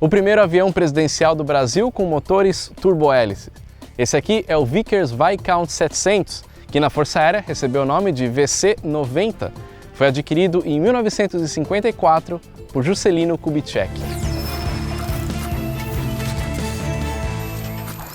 O primeiro avião presidencial do Brasil com motores turbohélice. Esse aqui é o Vickers Viscount 700, que na Força Aérea recebeu o nome de VC-90. Foi adquirido em 1954 por Juscelino Kubitschek.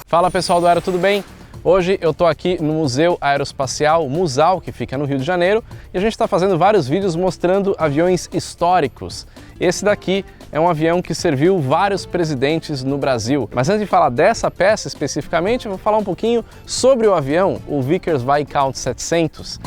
Fala pessoal do Aero, tudo bem? Hoje eu estou aqui no Museu Aeroespacial Musal, que fica no Rio de Janeiro, e a gente está fazendo vários vídeos mostrando aviões históricos. Esse daqui é um avião que serviu vários presidentes no Brasil. Mas antes de falar dessa peça especificamente, eu vou falar um pouquinho sobre o avião, o Vickers Viscount 700.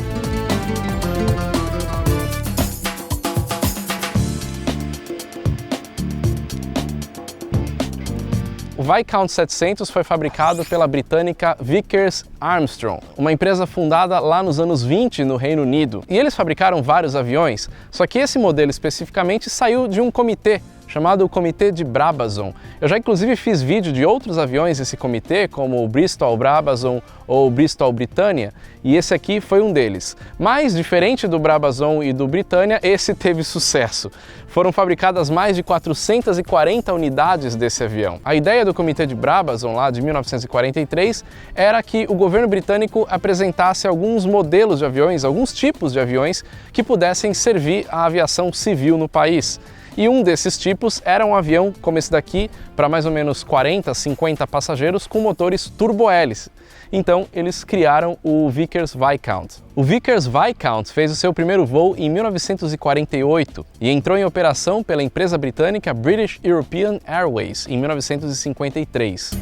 O Viscount 700 foi fabricado pela britânica Vickers Armstrong, uma empresa fundada lá nos anos 20 no Reino Unido. E eles fabricaram vários aviões, só que esse modelo especificamente saiu de um comitê chamado Comitê de Brabazon. Eu já inclusive fiz vídeo de outros aviões desse comitê, como o Bristol Brabazon ou o Bristol Britannia, e esse aqui foi um deles. Mas, diferente do Brabazon e do Britannia, esse teve sucesso. Foram fabricadas mais de 440 unidades desse avião. A ideia do Comitê de Brabazon, lá de 1943, era que o governo britânico apresentasse alguns modelos de aviões, alguns tipos de aviões que pudessem servir à aviação civil no país. E um desses tipos era um avião como esse daqui, para mais ou menos 40, 50 passageiros, com motores turbohélice. Então eles criaram o Vickers Viscount. O Vickers Viscount fez o seu primeiro voo em 1948 e entrou em operação pela empresa britânica British European Airways em 1953.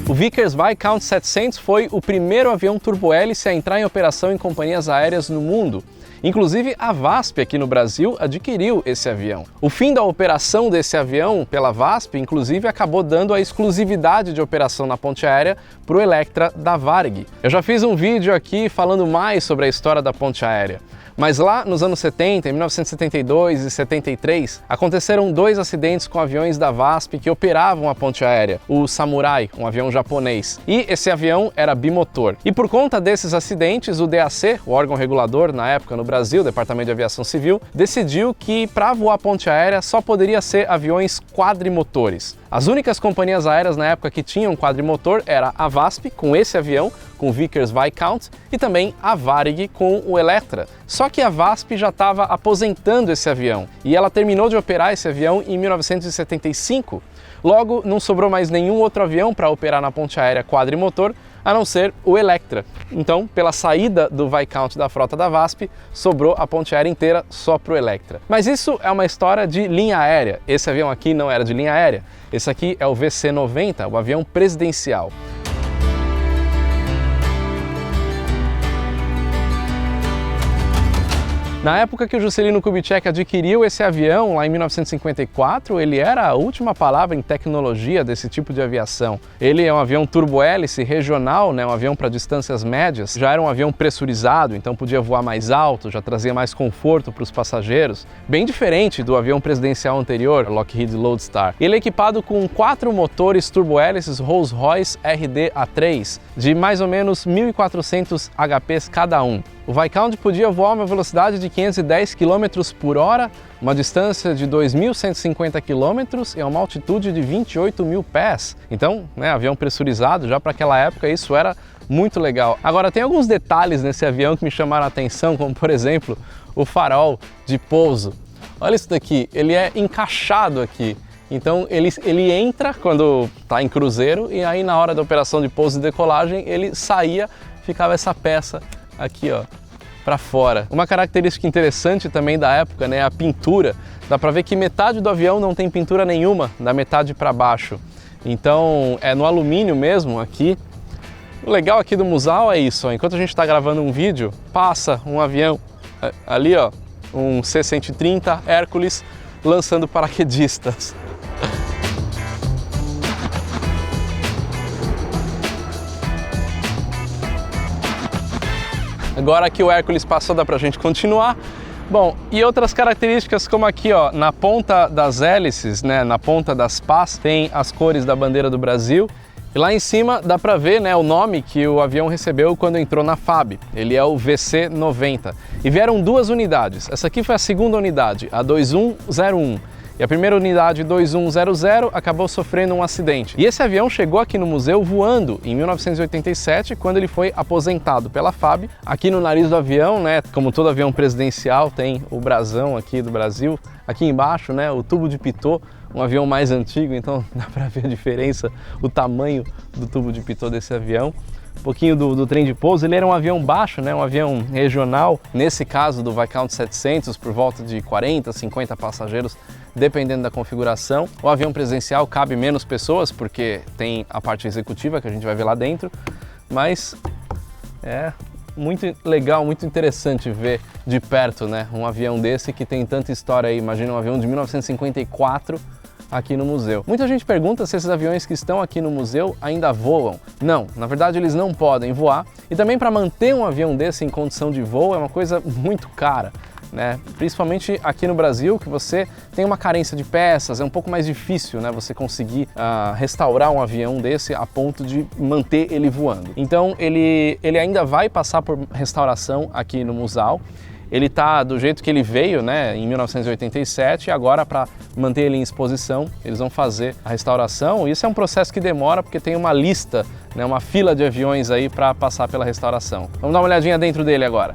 O Vickers Viscount 700 foi o primeiro avião turbohélice a entrar em operação em companhias aéreas no mundo. Inclusive, a VASP aqui no Brasil adquiriu esse avião. O fim da operação desse avião pela VASP, inclusive, acabou dando a exclusividade de operação na ponte aérea para o Electra da Varig. Eu já fiz um vídeo aqui falando mais sobre a história da ponte aérea. Mas lá nos anos 70, em 1972 e 73, aconteceram dois acidentes com aviões da VASP que operavam a ponte aérea, o Samurai, um avião japonês. E esse avião era bimotor. E por conta desses acidentes, o DAC, o órgão regulador na época no Brasil, o Departamento de Aviação Civil, decidiu que para voar a ponte aérea só poderia ser aviões quadrimotores. As únicas companhias aéreas na época que tinham quadrimotor era a VASP, com esse avião, com o Vickers Viscount, e também a Varig com o Electra. Só que a VASP já estava aposentando esse avião, e ela terminou de operar esse avião em 1975. Logo, não sobrou mais nenhum outro avião para operar na ponte aérea quadrimotor, a não ser o Electra. Então, pela saída do Viscount da frota da VASP, sobrou a ponte aérea inteira só para o Electra. Mas isso é uma história de linha aérea. Esse avião aqui não era de linha aérea. Esse aqui é o VC-90, o avião presidencial. Na época que o Juscelino Kubitschek adquiriu esse avião, lá em 1954, ele era a última palavra em tecnologia desse tipo de aviação. Ele é um avião turbohélice regional, né, um avião para distâncias médias. Já era um avião pressurizado, então podia voar mais alto, já trazia mais conforto para os passageiros. Bem diferente do avião presidencial anterior, Lockheed Lodestar. Ele é equipado com 4 motores turbohélices Rolls-Royce RD-A3, de mais ou menos 1.400 HPs cada um. O Viscount podia voar a uma velocidade de 510 km por hora, uma distância de 2.150 km e uma altitude de 28 mil pés. Então, avião pressurizado, já para aquela época isso era muito legal. Agora, tem alguns detalhes nesse avião que me chamaram a atenção, como por exemplo, o farol de pouso. Olha isso daqui, ele é encaixado aqui. Então ele entra quando está em cruzeiro e aí na hora da operação de pouso e decolagem ele saía, ficava essa peça aqui, ó, para fora. Uma característica interessante também da época, né, a pintura. Dá para ver que metade do avião não tem pintura nenhuma, da metade para baixo. Então é no alumínio mesmo aqui. O legal aqui do Musal é isso, ó, enquanto a gente está gravando um vídeo, passa um avião ali, ó, um C-130 Hércules lançando paraquedistas. Agora que o Hércules passou, dá pra gente continuar. Bom, e outras características como aqui, ó, na ponta das hélices, né, na ponta das pás, tem as cores da bandeira do Brasil. E lá em cima dá para ver, né, o nome que o avião recebeu quando entrou na FAB. Ele é o VC-90. E vieram duas unidades. Essa aqui foi a segunda unidade, a 2101. E a primeira unidade 2100 acabou sofrendo um acidente. E esse avião chegou aqui no museu voando em 1987, quando ele foi aposentado pela FAB. Aqui no nariz do avião, né, como todo avião presidencial, tem o brasão aqui do Brasil. Aqui embaixo, né, o tubo de pitot, um avião mais antigo, então dá para ver a diferença, o tamanho do tubo de pitot desse avião. Um pouquinho do trem de pouso, ele era um avião baixo, né, um avião regional, nesse caso do Viscount 700, por volta de 40, 50 passageiros, dependendo da configuração. O avião presidencial cabe menos pessoas, porque tem a parte executiva que a gente vai ver lá dentro, mas é muito legal, muito interessante ver de perto, né, um avião desse que tem tanta história aí. Imagina um avião de 1954 aqui no museu. Muita gente pergunta se esses aviões que estão aqui no museu ainda voam. Não, na verdade eles não podem voar, e também para manter um avião desse em condição de voo é uma coisa muito cara, né? Principalmente aqui no Brasil, que você tem uma carência de peças, é um pouco mais difícil, né, você conseguir restaurar um avião desse a ponto de manter ele voando. Então ele ainda vai passar por restauração aqui no Museu. Ele está do jeito que ele veio, né, em 1987, e agora, para manter ele em exposição, eles vão fazer a restauração. Isso é um processo que demora, porque tem uma lista, né, uma fila de aviões aí para passar pela restauração. Vamos dar uma olhadinha dentro dele agora.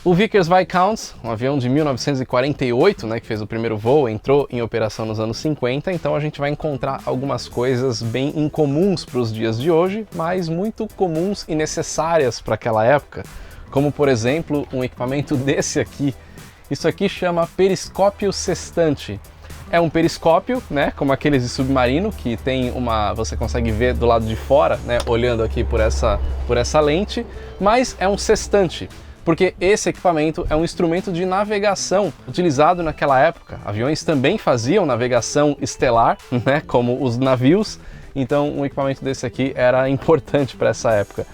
O Vickers Viscount, um avião de 1948, né, que fez o primeiro voo, entrou em operação nos anos 50, então a gente vai encontrar algumas coisas bem incomuns para os dias de hoje, mas muito comuns e necessárias para aquela época, como por exemplo um equipamento desse aqui. Isso aqui chama periscópio sextante. É um periscópio, né, como aqueles de submarino, que tem você consegue ver do lado de fora, né, olhando aqui por essa lente, mas é um sextante, porque esse equipamento é um instrumento de navegação utilizado naquela época. Aviões também faziam navegação estelar, né, como os navios, então um equipamento desse aqui era importante para essa época.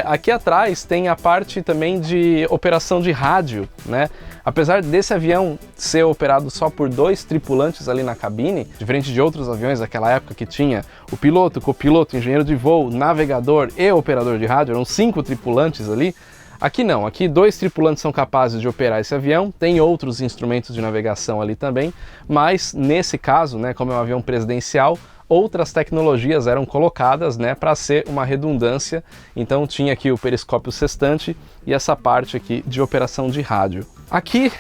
Aqui atrás tem a parte também de operação de rádio, né? Apesar desse avião ser operado só por 2 tripulantes ali na cabine, diferente de outros aviões daquela época que tinha o piloto, copiloto, engenheiro de voo, navegador e operador de rádio, eram 5 tripulantes ali. Aqui não, aqui 2 tripulantes são capazes de operar esse avião, tem outros instrumentos de navegação ali também, mas nesse caso, né, como é um avião presidencial, outras tecnologias eram colocadas, né, para ser uma redundância. Então tinha aqui o periscópio sextante e essa parte aqui de operação de rádio. Aqui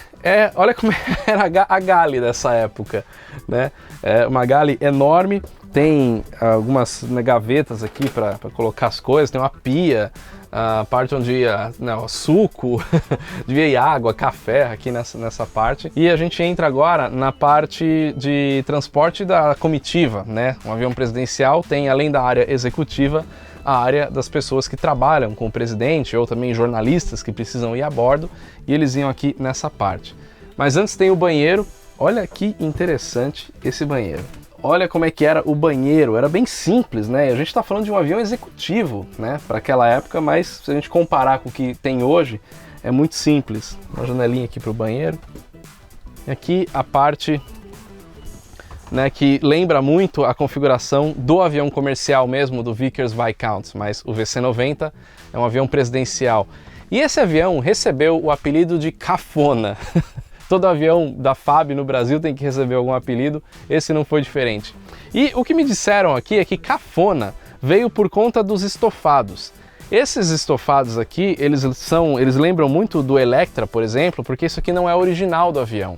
olha como era a galley dessa época, né? É uma galley enorme, tem algumas gavetas aqui para colocar as coisas, tem uma pia, a parte onde ia suco, devia ir água, café aqui nessa parte. E a gente entra agora na parte de transporte da comitiva, né? Um avião presidencial tem, além da área executiva, a área das pessoas que trabalham com o presidente, ou também jornalistas que precisam ir a bordo, e eles iam aqui nessa parte. Mas antes tem o banheiro. Olha que interessante esse banheiro. Olha como é que era o banheiro, era bem simples, né? A gente está falando de um avião executivo, né, para aquela época, mas se a gente comparar com o que tem hoje, é muito simples. Uma janelinha aqui para o banheiro. E aqui a parte, né, que lembra muito a configuração do avião comercial mesmo, do Vickers Viscount, mas o VC-90 é um avião presidencial. E esse avião recebeu o apelido de cafona. Todo avião da FAB no Brasil tem que receber algum apelido, esse não foi diferente. E o que me disseram aqui é que cafona veio por conta dos estofados. Esses estofados aqui, eles lembram muito do Electra, por exemplo, porque isso aqui não é original do avião.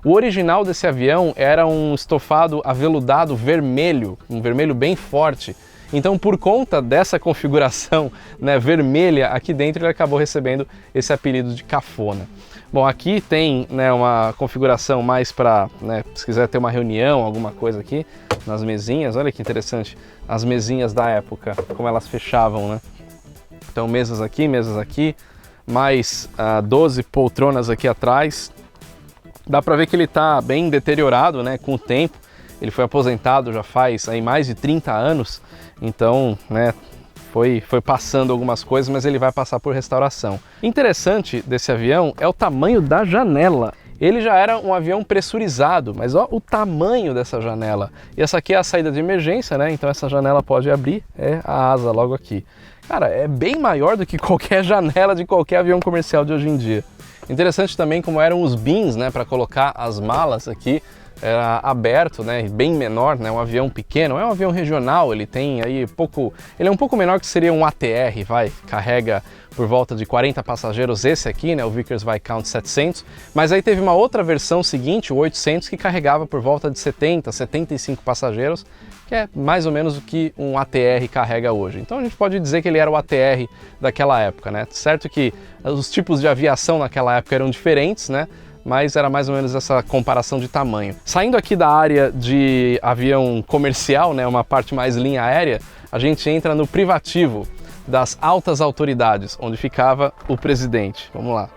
O original desse avião era um estofado aveludado vermelho, um vermelho bem forte. Então, por conta dessa configuração, né, vermelha aqui dentro, ele acabou recebendo esse apelido de cafona. Bom, aqui tem, né, uma configuração mais para, né, se quiser ter uma reunião, alguma coisa aqui, nas mesinhas. Olha que interessante, as mesinhas da época, como elas fechavam, né? Então, mesas aqui, mais 12 poltronas aqui atrás. Dá para ver que ele está bem deteriorado, né, com o tempo. Ele foi aposentado já faz aí mais de 30 anos, então, né, foi passando algumas coisas, mas ele vai passar por restauração. Interessante desse avião é o tamanho da janela. Ele já era um avião pressurizado, mas ó o tamanho dessa janela. E essa aqui é a saída de emergência, né? Então essa janela pode abrir, é a asa logo aqui. Cara, é bem maior do que qualquer janela de qualquer avião comercial de hoje em dia. Interessante também como eram os bins, né, para colocar as malas aqui. Era aberto, né, bem menor, né, um avião pequeno, é um avião regional, ele tem aí ele é um pouco menor que seria um ATR, carrega por volta de 40 passageiros esse aqui, né, o Vickers Viscount 700, mas aí teve uma outra versão seguinte, o 800, que carregava por volta de 70, 75 passageiros, que é mais ou menos o que um ATR carrega hoje. Então a gente pode dizer que ele era o ATR daquela época, né, certo que os tipos de aviação naquela época eram diferentes, né, mas era mais ou menos essa comparação de tamanho. Saindo aqui da área de avião comercial, né, uma parte mais linha aérea, a gente entra no privativo das altas autoridades, onde ficava o presidente. Vamos lá.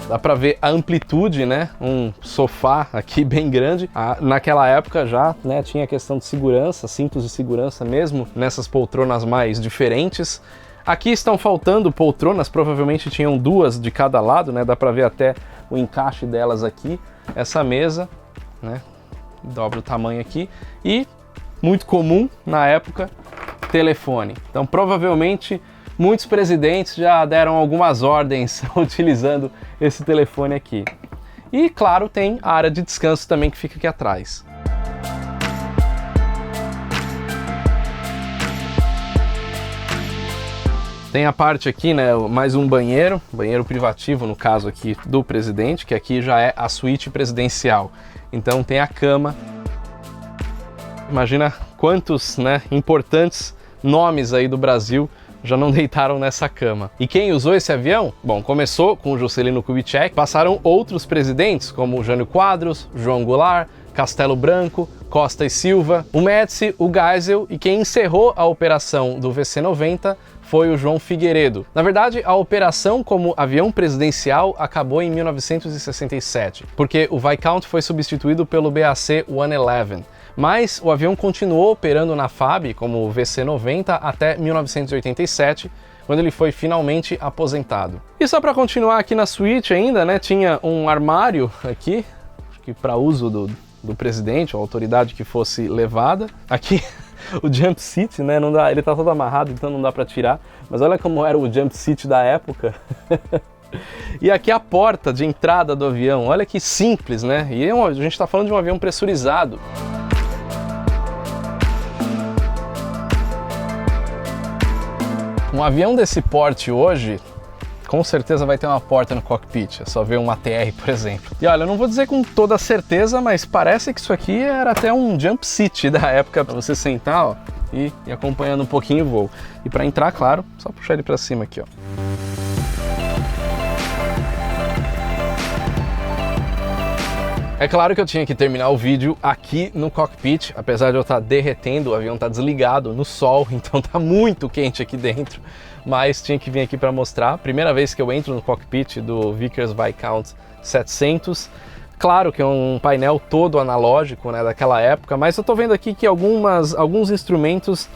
Dá para ver a amplitude, né? Um sofá aqui bem grande. Naquela época já, né, tinha a questão de segurança, cintos de segurança mesmo, nessas poltronas mais diferentes. Aqui estão faltando poltronas, provavelmente tinham duas de cada lado, né? Dá para ver até o encaixe delas aqui. Essa mesa, né? Dobra o tamanho aqui. E, muito comum na época, telefone. Então, provavelmente, muitos presidentes já deram algumas ordens utilizando esse telefone aqui. E, claro, tem a área de descanso também que fica aqui atrás. Tem a parte aqui, né, mais um banheiro privativo, no caso aqui do presidente, que aqui já é a suíte presidencial. Então tem a cama. Imagina quantos, né, importantes nomes aí do Brasil já não deitaram nessa cama. E quem usou esse avião? Bom, começou com o Juscelino Kubitschek, passaram outros presidentes, como o Jânio Quadros, João Goulart, Castelo Branco, Costa e Silva, o Médici, o Geisel, e quem encerrou a operação do VC-90 foi o João Figueiredo. Na verdade, a operação como avião presidencial acabou em 1967, porque o Viscount foi substituído pelo BAC-111. Mas o avião continuou operando na FAB como VC-90 até 1987, quando ele foi finalmente aposentado. E só para continuar aqui na suíte ainda, né, tinha um armário aqui, acho que para uso do presidente, ou autoridade que fosse levada. Aqui o jump seat, né, não dá, ele tá todo amarrado, então não dá para tirar, mas olha como era o jump seat da época. E aqui a porta de entrada do avião, olha que simples, né? E a gente está falando de um avião pressurizado. Um avião desse porte hoje, com certeza vai ter uma porta no cockpit, é só ver um ATR, por exemplo. E olha, eu não vou dizer com toda certeza, mas parece que isso aqui era até um jump seat da época, para você sentar, ó, e ir acompanhando um pouquinho o voo. E para entrar, claro, só puxar ele para cima aqui, ó. É claro que eu tinha que terminar o vídeo aqui no cockpit, apesar de eu estar derretendo, o avião está desligado no sol, então tá muito quente aqui dentro, mas tinha que vir aqui para mostrar. Primeira vez que eu entro no cockpit do Vickers Viscount 700, claro que é um painel todo analógico, né, daquela época, mas eu tô vendo aqui que alguns instrumentos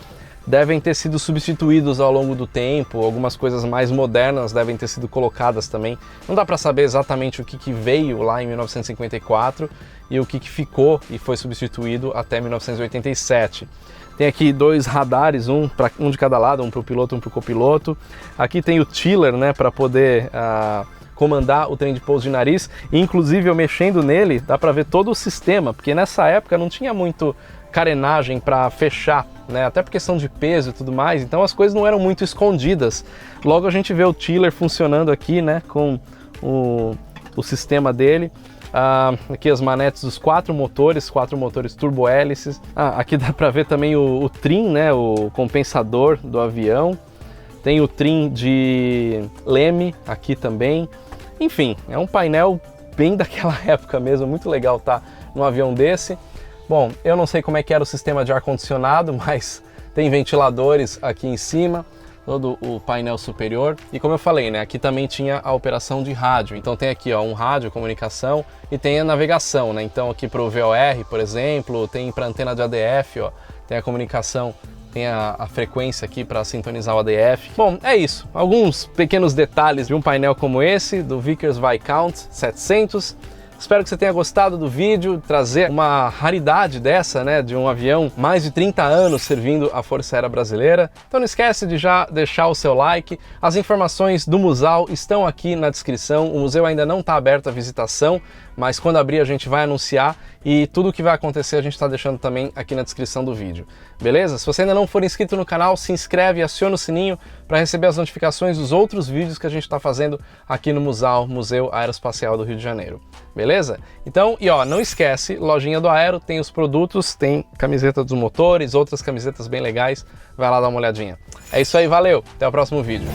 devem ter sido substituídos ao longo do tempo, algumas coisas mais modernas devem ter sido colocadas também. Não dá para saber exatamente o que veio lá em 1954 e o que ficou e foi substituído até 1987. Tem aqui dois radares, um de cada lado, um para o piloto, um para o copiloto. Aqui tem o tiller, né, para poder comandar o trem de pouso de nariz. E, inclusive, eu mexendo nele, dá para ver todo o sistema, porque nessa época não tinha muito carenagem para fechar, né? Até por questão de peso e tudo mais, então as coisas não eram muito escondidas. Logo a gente vê o tiller funcionando aqui, né, com o sistema dele. Aqui as manetes dos quatro motores turbo-hélices. Aqui dá para ver também o trim, né, o compensador do avião. Tem o trim de leme aqui também. Enfim, é um painel bem daquela época mesmo, muito legal estar num avião desse. Bom, eu não sei como é que era o sistema de ar-condicionado, mas tem ventiladores aqui em cima. todo o painel superior. E como eu falei, né, aqui também tinha a operação de rádio. Então tem aqui, ó, um rádio, comunicação, e tem a navegação, né? Então aqui para o VOR, por exemplo, tem para antena de ADF, ó, tem a comunicação, tem a frequência aqui para sintonizar o ADF. Bom, é isso. Alguns pequenos detalhes de um painel como esse, do Vickers Viscount 700. Espero que você tenha gostado do vídeo, trazer uma raridade dessa, né, de um avião mais de 30 anos servindo a Força Aérea Brasileira. Então não esquece de já deixar o seu like. As informações do Musal estão aqui na descrição. O museu ainda não está aberto à visitação, mas quando abrir a gente vai anunciar e tudo o que vai acontecer a gente está deixando também aqui na descrição do vídeo. Beleza? Se você ainda não for inscrito no canal, se inscreve e aciona o sininho para receber as notificações dos outros vídeos que a gente está fazendo aqui no Musal, Museu Aeroespacial do Rio de Janeiro. Beleza? Então, e ó, não esquece, lojinha do Aero, tem os produtos, tem camiseta dos motores, outras camisetas bem legais, vai lá dar uma olhadinha. É isso aí, valeu, até o próximo vídeo.